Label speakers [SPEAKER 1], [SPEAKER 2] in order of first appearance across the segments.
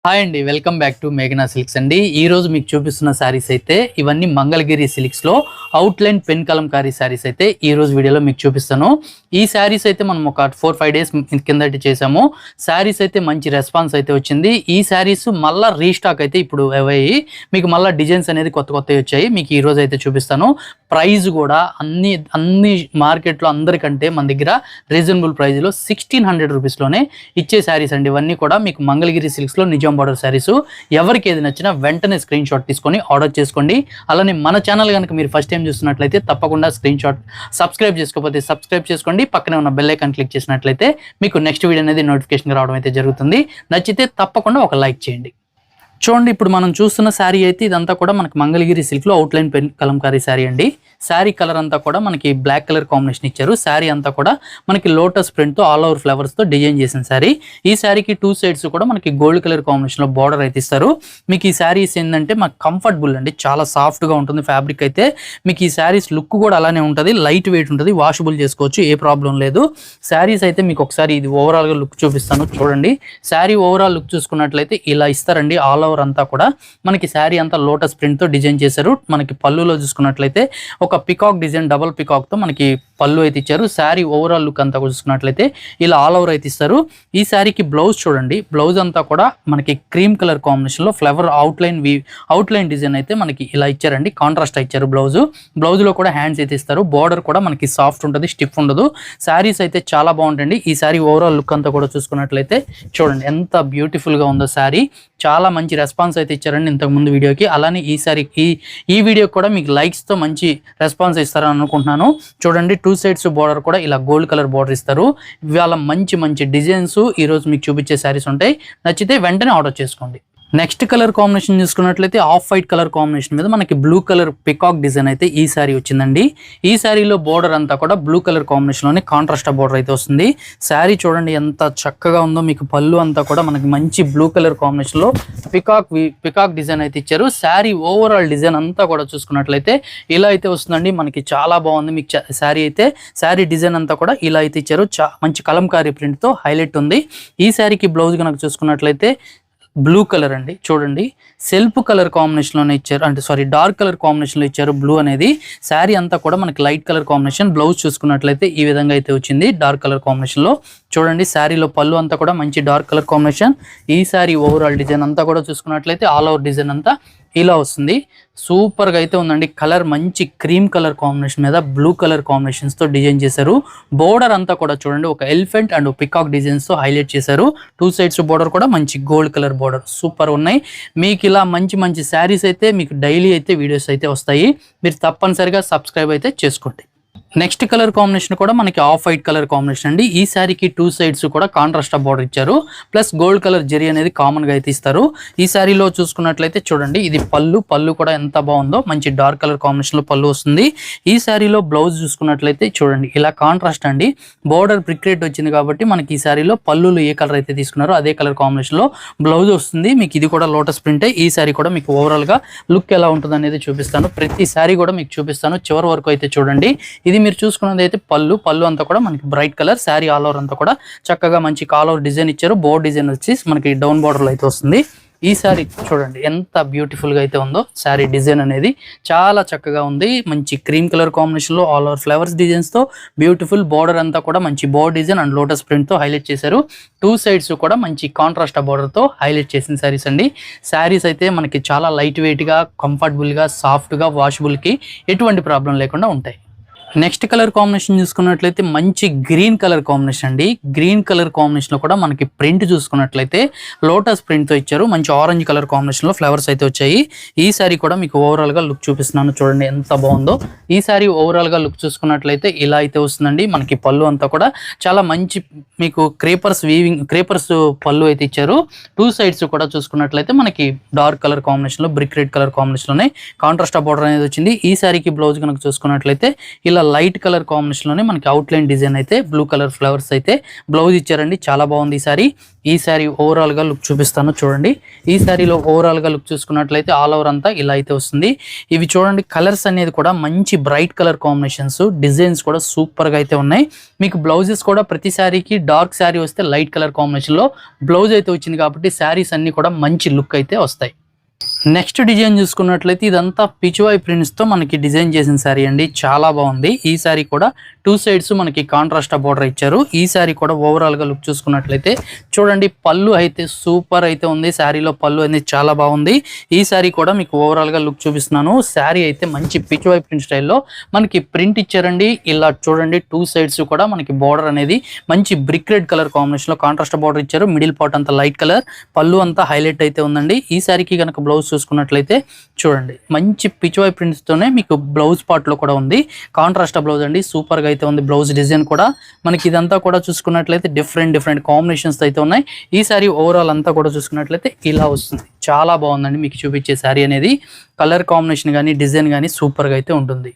[SPEAKER 1] Hi అండి, welcome back to మేఘనా silks అండి. ఈ రోజు మీకు చూపిస్తున్న శారీస్ అయితే ఇవన్నీ మంగళగిరి సిల్క్స్ లో అవుట్లైన్ పెన్ కలంకారీ శారీస్ అయితే ఈ రోజు వీడియోలో మీకు చూపిస్తాను. ఈ శారీస్ అయితే మనం ఒక 4-5 డేస్ కిందటి చేసాము. శారీస్ అయితే మంచి రెస్పాన్స్ అయితే వచ్చింది. ఈ శారీస్ మళ్ళీ రీస్టాక్ అయితే ఇప్పుడు అయ్యాయి. మీకు మళ్ళీ డిజైన్స్ అనేది కొత్త వచ్చాయి. మీకు ఈ రోజు అయితే చూపిస్తాను. ప్రైస్ కూడా అన్ని మార్కెట్లో అందరికంటే మన దగ్గర రీజనబుల్ ప్రైస్లో 1600 రూపీస్లోనే ఇచ్చే శారీస్ అండి. ఇవన్నీ కూడా మీకు మంగళగిరి సిల్క్స్లో నిజాం బార్డర్ శారీస్. ఎవరికి ఏది నచ్చినా వెంటనే స్క్రీన్ షాట్ తీసుకొని ఆర్డర్ చేసుకోండి. అలానే మన ఛానల్ కనుక మీరు ఫస్ట్ టైం చూస్తున్నట్లయితే తప్పకుండా స్క్రీన్ షాట్ సబ్స్క్రైబ్ చేసుకోకపోతే సబ్స్క్రైబ్ చేసుకోండి. పక్కనే ఉన్న బెల్ ఐకాన్ క్లిక్ చేసినట్లయితే మీకు నెక్స్ట్ వీడియో అనేది నోటిఫికేషన్ రావడం అయితే జరుగుతుంది. నచ్చితే తప్పకుండా ఒక లైక్ చేయండి. చూడండి, ఇప్పుడు మనం చూస్తున్న శారీ అయితే ఇదంతా కూడా మనకి మంగళగిరి సిల్క్లో అవుట్లైన్ పెన్ కలంకారీ శారీ అండి. శారీ కలర్ అంతా కూడా మనకి బ్లాక్ కలర్ కాంబినేషన్ ఇచ్చారు. శారీ అంతా కూడా మనకి లోటస్ ప్రింట్తో ఆల్ ఓవర్ ఫ్లవర్స్తో డిజైన్ చేసిన శారీ. ఈ శారీకి 2 సైడ్స్ కూడా మనకి గోల్డ్ కలర్ కాంబినేషన్లో బార్డర్ అయితే ఇస్తారు. మీకు ఈ శారీస్ ఏంటంటే మాకు కంఫర్టబుల్ అండి, చాలా సాఫ్ట్గా ఉంటుంది ఫ్యాబ్రిక్ అయితే. మీకు ఈ శారీస్ లుక్ కూడా అలానే ఉంటుంది, లైట్ వెయిట్ ఉంటుంది, వాషబుల్ చేసుకోవచ్చు, ఏ ప్రాబ్లం లేదు. శారీస్ అయితే మీకు ఒకసారి ఇది ఓవరాల్గా లుక్ చూపిస్తాను. చూడండి, శారీ ఓవరాల్ లుక్ చూసుకున్నట్లయితే ఇలా ఇస్తారండి. ఆల్ ఓవర్ అంతా కూడా మనకి శారీ అంతా లోటస్ ప్రింట్ తో డిజైన్ చేశారు. మనకి పళ్ళులో చూసుకున్నట్లయితే ఒక పికాక్ డిజైన్, డబుల్ పికాక్ తో మనకి పళ్ళు అయితే ఇచ్చారు. శారీ ఓవరాల్ లుక్ అంతా చూసుకున్నట్లయితే ఇలా ఆల్ ఓవర్ అయితే ఇస్తారు. ఈ శారీకి బ్లౌజ్ చూడండి, బ్లౌజ్ అంతా కూడా మనకి క్రీమ్ కలర్ కాంబినేషన్ లో ఫ్లవర్ అవుట్లైన్ డిజైన్ అయితే మనకి ఇలా ఇచ్చారండి. కాంట్రాస్ట్ ఇచ్చారు బ్లౌజ్ లో కూడా హ్యాండ్స్ అయితే ఇస్తారు. బార్డర్ కూడా మనకి సాఫ్ట్ ఉంటుంది, స్టిఫ్ ఉండదు. శారీస్ అయితే చాలా బాగుంటుంది. ఈ శారీ ఓవరాల్ లుక్ అంతా కూడా చూసుకున్నట్లయితే చూడండి ఎంత బ్యూటిఫుల్ గా ఉందో శారీ. చాలా మంచి రెస్పాన్స్ అయితే ఇచ్చారండి ఇంతకు ముందు వీడియోకి. అలానే ఈ శారీకి ఈ వీడియోకి కూడా మీకు లైక్స్ తో మంచి రెస్పాన్స్ ఇస్తారని అనుకుంటున్నాను. చూడండి, 2 సైడ్స్ బార్డర్ కూడా ఇలా గోల్డ్ కలర్ బార్డర్ ఇస్తారు. ఇవాళ మంచి డిజైన్స్ ఈ రోజు మీకు చూపించే శారీస్ ఉంటాయి. నచ్చితే వెంటనే ఆర్డర్ చేసుకోండి. నెక్స్ట్ కలర్ కాంబినేషన్ చూసుకున్నట్లయితే ఆఫ్ వైట్ కలర్ కాంబినేషన్ మీద మనకి బ్లూ కలర్ పికాక్ డిజైన్ అయితే ఈ శారీ వచ్చిందండి. ఈ శారీలో బోర్డర్ అంతా కూడా బ్లూ కలర్ కాంబినేషన్ లోనే కాంట్రాస్ట్ బోర్డర్ అయితే వస్తుంది. శారీ చూడండి ఎంత చక్కగా ఉందో. మీకు పళ్ళు అంతా కూడా మనకి మంచి బ్లూ కలర్ కాంబినేషన్ లో పికాక్ డిజైన్ అయితే ఇచ్చారు. శారీ ఓవరాల్ డిజైన్ అంతా కూడా చూసుకున్నట్లయితే ఇలా అయితే వస్తుందండి. మనకి చాలా బాగుంది. మీకు శారీ డిజైన్ అంతా కూడా ఇలా అయితే ఇచ్చారు. మంచి కలంకారీ ప్రింట్ తో హైలైట్ ఉంది. ఈ శారీకి బ్లౌజ్ కనుక చూసుకున్నట్లయితే బ్లూ కలర్ అండి. చూడండి, సెల్ఫ్ కలర్ కాంబినేషన్ లోనే ఇచ్చారు, అంటే సారీ డార్క్ కలర్ కాంబినేషన్ లో ఇచ్చారు బ్లూ అనేది. శారీ అంతా కూడా మనకి లైట్ కలర్ కాంబినేషన్. బ్లౌజ్ చూసుకున్నట్లయితే ఈ విధంగా అయితే వచ్చింది డార్క్ కలర్ కాంబినేషన్ లో. చూడండి, శారీలో పళ్ళు అంతా కూడా మంచి డార్క్ కలర్ కాంబినేషన్. ఈ శారీ ఓవరాల్ డిజైన్ అంతా కూడా చూసుకున్నట్లయితే ఆల్ ఓవర్ డిజైన్ అంతా ఇలా వస్తుంది. సూపర్ గా అయితే ఉందండి. కలర్ మంచి క్రీమ్ కలర్ కాంబినేషన్ మీద బ్లూ కలర్ కాంబినేషన్స్ తో డిజైన్ చేశారు. బోర్డర్ అంతా కూడా చూడండి ఒక ఎలిఫెంట్ అండ్ పికాక్ డిజైన్స్ తో హైలైట్ చేశారు. 2 సైడ్స్ బోర్డర్ కూడా మంచి గోల్డ్ కలర్ బోర్డర్ సూపర్ ఉన్నాయి. మీకు ఇలా మంచి శారీస్ అయితే మీకు డైలీ అయితే వీడియోస్ అయితే వస్తాయి. మీరు తప్పనిసరిగా సబ్స్క్రైబ్ అయితే చేసుకోండి. నెక్స్ట్ కలర్ కాంబినేషన్ కూడా మనకి ఆఫ్ వైట్ కలర్ కాంబినేషన్ అండి. ఈ శారీకి 2 సైడ్స్ కూడా కాంట్రాస్ట్ బార్డర్ ఇచ్చారు. ప్లస్ గోల్డ్ కలర్ జరీ అనేది కామన్ గా అయితే ఇస్తారు. ఈ శారీలో చూసుకున్నట్లయితే చూడండి, ఇది పళ్ళు కూడా ఎంత బాగుందో. మంచి డార్క్ కలర్ కాంబినేషన్ లో పళ్ళు వస్తుంది. ఈ శారీలో బ్లౌజ్ చూసుకున్నట్లయితే చూడండి ఇలా కాంట్రాస్ట్ అండి. బోర్డర్ బ్రిక్ రేట్ వచ్చింది కాబట్టి మనకి ఈ శారీలో పళ్ళులు ఏ కలర్ అయితే తీసుకున్నారో అదే కలర్ కాంబినేషన్ లో బ్లౌజ్ వస్తుంది. మీకు ఇది కూడా లోటస్ ప్రింటే. ఈ శారీ కూడా మీకు ఓవరాల్ గా లుక్ ఎలా ఉంటుంది అనేది చూపిస్తాను. ప్రతి శారీ కూడా మీకు చూపిస్తాను. చివరి వరకు అయితే చూడండి. ఇది మీరు చూసుకున్నది అయితే పళ్ళు అంతా కూడా మనకి bright colour. Sari all over అంతా కూడా చక్కగా మంచి ఆల్ ఓవర్ డిజైన్ ఇచ్చారు. బోర్డర్ డిజైన్ వచ్చి మనకి డౌన్ బోర్డర్ లో అయితే వస్తుంది. ఈ శారీ చూడండి ఎంత బ్యూటిఫుల్ గా అయితే ఉందో. శారీ డిజైన్ అనేది చాలా చక్కగా ఉంది. మంచి క్రీమ్ కలర్ కాంబినేషన్ లో ఆల్ ఓవర్ ఫ్లవర్స్ డిజైన్స్ తో బ్యూటిఫుల్ బోర్డర్ అంతా కూడా మంచి border design and lotus print తో హైలైట్ చేశారు. 2 సైడ్స్ కూడా మంచి కాంట్రాస్ట్ బోర్డర్ తో హైలైట్ చేసిన శారీస్ అండి. శారీస్ అయితే మనకి చాలా లైట్ వెయిట్ గా, కంఫర్టబుల్ గా, సాఫ్ట్ గా, వాషబుల్ కి ఎటువంటి ప్రాబ్లం లేకుండా ఉంటాయి. నెక్స్ట్ కలర్ కాంబినేషన్ చూసుకున్నట్లయితే మంచి గ్రీన్ కలర్ కాంబినేషన్ అండి. గ్రీన్ కలర్ కాంబినేషన్ లో కూడా మనకి ప్రింట్ చూసుకున్నట్లయితే లోటస్ ప్రింట్ తో ఇచ్చారు. మంచి ఆరెంజ్ కలర్ కాంబినేషన్ లో ఫ్లవర్స్ అయితే వచ్చాయి. ఈ సారీ కూడా మీకు ఓవరాల్ గా లుక్ చూపిస్తున్నాను. చూడండి ఎంత బాగుందో. ఈ సారీ ఓవరాల్ గా లుక్ చూసుకున్నట్లయితే ఇలా అయితే వస్తుందండి. మనకి పళ్ళు అంతా కూడా చాలా మంచి మీకు క్రేపర్స్ పళ్ళు అయితే ఇచ్చారు. 2 సైడ్స్ కూడా చూసుకున్నట్లయితే మనకి డార్క్ కలర్ కాంబినేషన్ లో బ్రిక్ రెడ్ కలర్ కాంబినేషన్ లోనే కాంట్రాస్ట్ బోర్డర్ అనేది వచ్చింది. ఈ సారీకి బ్లౌజ్ కనుక చూసుకున్నట్లయితే ఇలా ఇలా లైట్ కలర్ కాంబినేషన్ లోనే మనకి అవుట్ లైన్ డిజైన్ అయితే బ్లూ కలర్ ఫ్లవర్స్ అయితే బ్లౌజ్ ఇచ్చారండి. చాలా బాగుంది ఈ సారీ ఓవరాల్ గా లుక్ చూపిస్తాను చూడండి. ఈ సారీలో ఓవరాల్ గా లుక్ చూసుకున్నట్లయితే ఆల్ ఓవర్ అంతా ఇలా అయితే వస్తుంది. ఇవి చూడండి కలర్స్ అనేది కూడా మంచి బ్రైట్ కలర్ కాంబినేషన్స్, డిజైన్స్ కూడా సూపర్ గా అయితే ఉన్నాయి. మీకు బ్లౌజెస్ కూడా ప్రతి సారీకి డార్క్ సారీ వస్తే లైట్ కలర్ కాంబినేషన్ లో బ్లౌజ్ అయితే వచ్చింది కాబట్టి సారీస్ అన్ని కూడా మంచి లుక్ అయితే వస్తాయి. నెక్స్ట్ డిజైన్ చూసుకున్నట్లయితే ఇదంతా పిచ్వాయ్ ప్రింట్స్ తో మనకి డిజైన్ చేసిన సారీ అండి. చాలా బాగుంది. ఈ సారీ కూడా 2 సైడ్స్ మనకి కాంట్రాస్ట్ బోర్డర్ ఇచ్చారు. ఈ సారీ కూడా ఓవరాల్ గా లుక్ చూసుకున్నట్లయితే చూడండి పళ్ళు అయితే సూపర్ అయితే ఉంది. సారీలో పళ్ళు అనేది చాలా బాగుంది. ఈ సారీ కూడా మీకు ఓవరాల్ గా లుక్ చూపిస్తున్నాను. సారీ అయితే మంచి పిచ్వాయ్ ప్రింట్ స్టైల్లో మనకి ప్రింట్ ఇచ్చారండి. ఇలా చూడండి 2 సైడ్స్ కూడా మనకి బోర్డర్ అనేది మంచి బ్రిక్ రెడ్ కలర్ కాంబినేషన్ లో కాంట్రాస్ట్ బోర్డర్ ఇచ్చారు. మిడిల్ పార్ట్ అంతా లైట్ కలర్, పళ్ళు అంతా హైలైట్ అయితే ఉందండి. ఈ సారీకి కనుక బ్లౌజ్ చూసుకున్నట్లయితే చూడండి మంచి పిచ్వాయ్ ప్రింట్స్ తోనే మీకు బ్లౌజ్ పార్ట్ లో కూడా ఉంది. కాంట్రాస్ట్ బ్లౌజ్ అండి, సూపర్ గా అయితే ఉంది. బ్లౌజ్ డిజైన్ కూడా మనకి ఇదంతా కూడా చూసుకున్నట్లయితే డిఫరెంట్ కాంబినేషన్స్ అయితే ఉన్నాయి. ఈ సారీ ఓవరాల్ అంతా కూడా చూసుకున్నట్లయితే ఇలా వస్తుంది. చాలా బాగుందండి. మీకు చూపించే సారీ అనేది కలర్ కాంబినేషన్ కానీ డిజైన్ కానీ సూపర్ గా అయితే ఉంటుంది.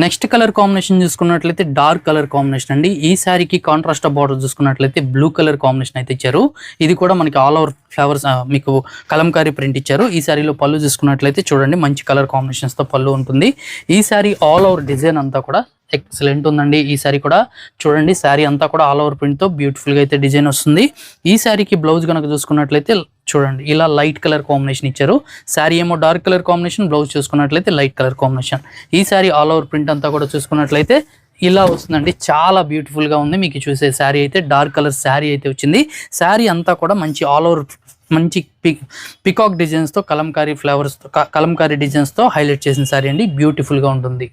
[SPEAKER 1] నెక్స్ట్ కలర్ కాంబినేషన్ చూసుకున్నట్లయితే డార్క్ కలర్ కాంబినేషన్ అండి. ఈ సారీకి కాంట్రాస్ట్ బార్డర్ చూసుకున్నట్లయితే బ్లూ కలర్ కాంబినేషన్ అయితే ఇచ్చారు. ఇది కూడా మనకి ఆల్ ఓవర్ ఫ్లవర్స్ మీకు కలంకారీ ప్రింట్ ఇచ్చారు. ఈ సారీలో పళ్ళు చూసుకున్నట్లయితే చూడండి మంచి కలర్ కాంబినేషన్స్ తో పళ్ళు ఉంటుంది. ఈ సారీ ఆల్ ఓవర్ డిజైన్ అంతా కూడా ఎక్సలెంట్ ఉందండి. ఈ సారీ కూడా చూడండి సారీ అంతా కూడా ఆల్ ఓవర్ ప్రింట్ తో బ్యూటిఫుల్ గా అయితే డిజైన్ వస్తుంది. ఈ సారీకి బ్లౌజ్ కనుక చూసుకున్నట్లయితే చూడండి ఇలా లైట్ కలర్ కాంబినేషన్ ఇచ్చారు. సారీ ఏమో డార్క్ కలర్ కాంబినేషన్, బ్లౌజ్ చూసుకున్నట్లయితే లైట్ కలర్ కాంబినేషన్. ఈ సారీ ఆల్ ఓవర్ ప్రింట్ అంతా కూడా చూసుకున్నట్లయితే ఇలా వస్తుందండి. చాలా బ్యూటిఫుల్ గా ఉంది. మీకు చూసే శారీ అయితే డార్క్ కలర్ శారీ అయితే వచ్చింది. శారీ అంతా కూడా మంచి ఆల్ ఓవర్ మంచి పికాక్ డిజైన్స్ తో కలంకారీ ఫ్లవర్స్ తో కలంకారీ డిజైన్స్ తో హైలైట్ చేసిన శారీ అండి. బ్యూటిఫుల్ గా ఉంటుంది.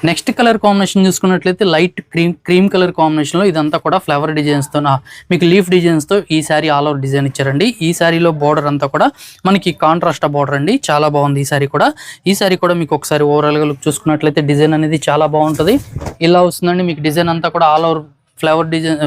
[SPEAKER 1] నెక్స్ట్ కలర్ కాంబినేషన్ చూసుకున్నట్లయితే లైట్ క్రీమ్ కలర్ కాంబినేషన్ లో ఇదంతా కూడా ఫ్లవర్ డిజైన్స్ తో మీకు లీఫ్ డిజైన్స్ తో ఈ సారీ ఆల్ ఓవర్ డిజైన్ ఇచ్చారండి. ఈ సారీలో బోర్డర్ అంతా కూడా మనకి కాంట్రాస్ట్ బోర్డర్ అండి. చాలా బాగుంది ఈ సారీ కూడా మీకు ఒకసారి ఓవరాల్ గా లుక్ చూసుకున్నట్లయితే డిజైన్ అనేది చాలా బాగుంటుంది. ఇలా వస్తుందండి. మీకు డిజైన్ అంతా కూడా all over flower design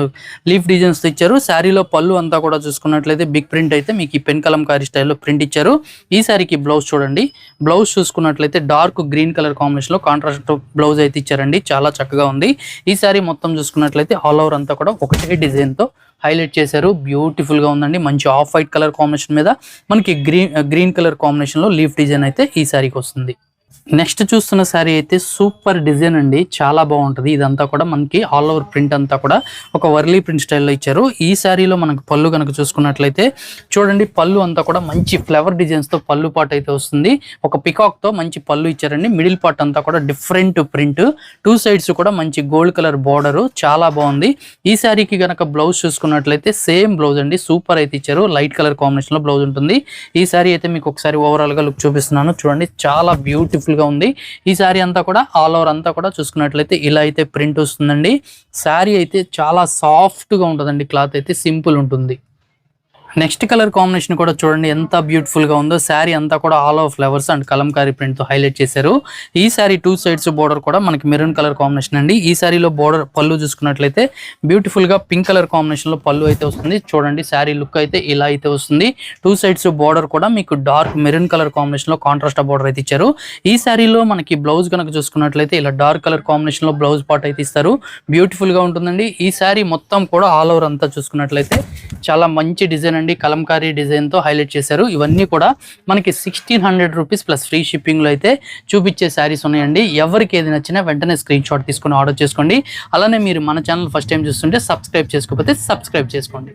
[SPEAKER 1] leaf designs ఇచ్చారు. శారీలో పళ్ళు అంతా కూడా చూసుకున్నట్లయితే బిగ్ ప్రింట్ అయితే మీకు ఈ పెన్ కలంకారీ స్టైల్లో ప్రింట్ ఇచ్చారు. ఈ సారీకి బ్లౌజ్ చూడండి. బ్లౌజ్ చూసుకున్నట్లయితే డార్క్ గ్రీన్ కలర్ కాంబినేషన్ లో కాంట్రాస్ట్ బ్లౌజ్ అయితే ఇచ్చారండి. చాలా చక్కగా ఉంది. ఈ సారీ మొత్తం చూసుకున్నట్లయితే ఆల్ ఓవర్ అంతా కూడా ఒకటే డిజైన్ తో హైలైట్ చేశారు. బ్యూటిఫుల్ గా ఉందండి. మంచి ఆఫ్ వైట్ కలర్ కాంబినేషన్ మీద మనకి గ్రీన్ కలర్ కాంబినేషన్ లో లీఫ్ డిజైన్ అయితే ఈ సారీకి వస్తుంది. నెక్స్ట్ చూస్తున్న శారీ అయితే సూపర్ డిజైన్ అండి. చాలా బాగుంటుంది. ఇదంతా కూడా మనకి ఆల్ ఓవర్ ప్రింట్ అంతా కూడా ఒక వర్లీ ప్రింట్ స్టైల్లో ఇచ్చారు. ఈ శారీలో మనకు పళ్ళు కనుక చూసుకున్నట్లయితే చూడండి పళ్ళు అంతా కూడా మంచి ఫ్లవర్ డిజైన్స్ తో పళ్ళు పార్ట్ అయితే వస్తుంది. ఒక పికాక్ తో మంచి పళ్ళు ఇచ్చారండి. మిడిల్ పార్ట్ అంతా కూడా డిఫరెంట్ ప్రింట్, 2 సైడ్స్ కూడా మంచి గోల్డ్ కలర్ బార్డర్. చాలా బాగుంది. ఈ శారీకి గనక బ్లౌజ్ చూసుకున్నట్లయితే సేమ్ బ్లౌజ్ అండి. సూపర్ అయితే ఇచ్చారు. లైట్ కలర్ కాంబినేషన్ లో బ్లౌజ్ ఉంటుంది. ఈ శారీ అయితే మీకు ఒకసారి ఓవరాల్ గా లుక్ చూపిస్తున్నాను చూడండి. చాలా బ్యూటిఫుల్ గా ఉంది. ఈ సారీ అంతా కూడా ఆల్ ఓవర్ అంతా కూడా చూసుకున్నట్లయితే ఇలా అయితే ప్రింట్ వస్తుందండి. సారీ అయితే చాలా సాఫ్ట్ గా ఉంటుందండి. క్లాత్ అయితే సింపుల్ ఉంటుంది. నెక్స్ట్ కలర్ కాంబినేషన్ కూడా చూడండి ఎంత బ్యూటిఫుల్ గా ఉందో. శారీ అంతా కూడా all over flowers and Kalamkari print తో హైలైట్ చేశారు. ఈ సారీ 2 సైడ్స్ బోర్డర్ కూడా మనకి మెరూన్ కలర్ కాంబినేషన్ అండి. ఈ సారీలో బోర్డర్ పళ్ళు చూసుకున్నట్లయితే బ్యూటిఫుల్ గా పింక్ కలర్ కాంబినేషన్ లో పళ్ళు అయితే వస్తుంది. చూడండి శారీ లుక్ అయితే ఇలా అయితే వస్తుంది. 2 సైడ్స్ బోర్డర్ కూడా మీకు డార్క్ మెరూన్ కలర్ కాంబినేషన్ లో కాంట్రాస్ట్ బోర్డర్ అయితే ఇచ్చారు. ఈ సారీలో మనకి బ్లౌజ్ కనుక చూసుకున్నట్లయితే ఇలా డార్క్ కలర్ కాంబినేషన్ లో బ్లౌజ్ పార్ట్ అయితే ఇస్తారు. బ్యూటిఫుల్ గా ఉంటుందండి. ఈ సారీ మొత్తం కూడా ఆల్ ఓవర్ అంతా చూసుకున్నట్లయితే చాలా మంచి డిజైన్ అండి. కలంకారీ డిజైన్ తో హైలైట్ చేశారు. ఇవన్నీ కూడా మనకి 1600 రూపీస్ ప్లస్ ఫ్రీ షిప్పింగ్ లో అయితే చూపించే శారీస్ ఉన్నాయండి. ఎవరికి ఏది నచ్చినా వెంటనే స్క్రీన్ షాట్ తీసుకుని ఆర్డర్ చేసుకోండి. అలానే మీరు మన ఛానల్ ఫస్ట్ టైం చూస్తుంటే సబ్స్క్రైబ్ చేసుకోకపోతే సబ్స్క్రైబ్ చేసుకోండి.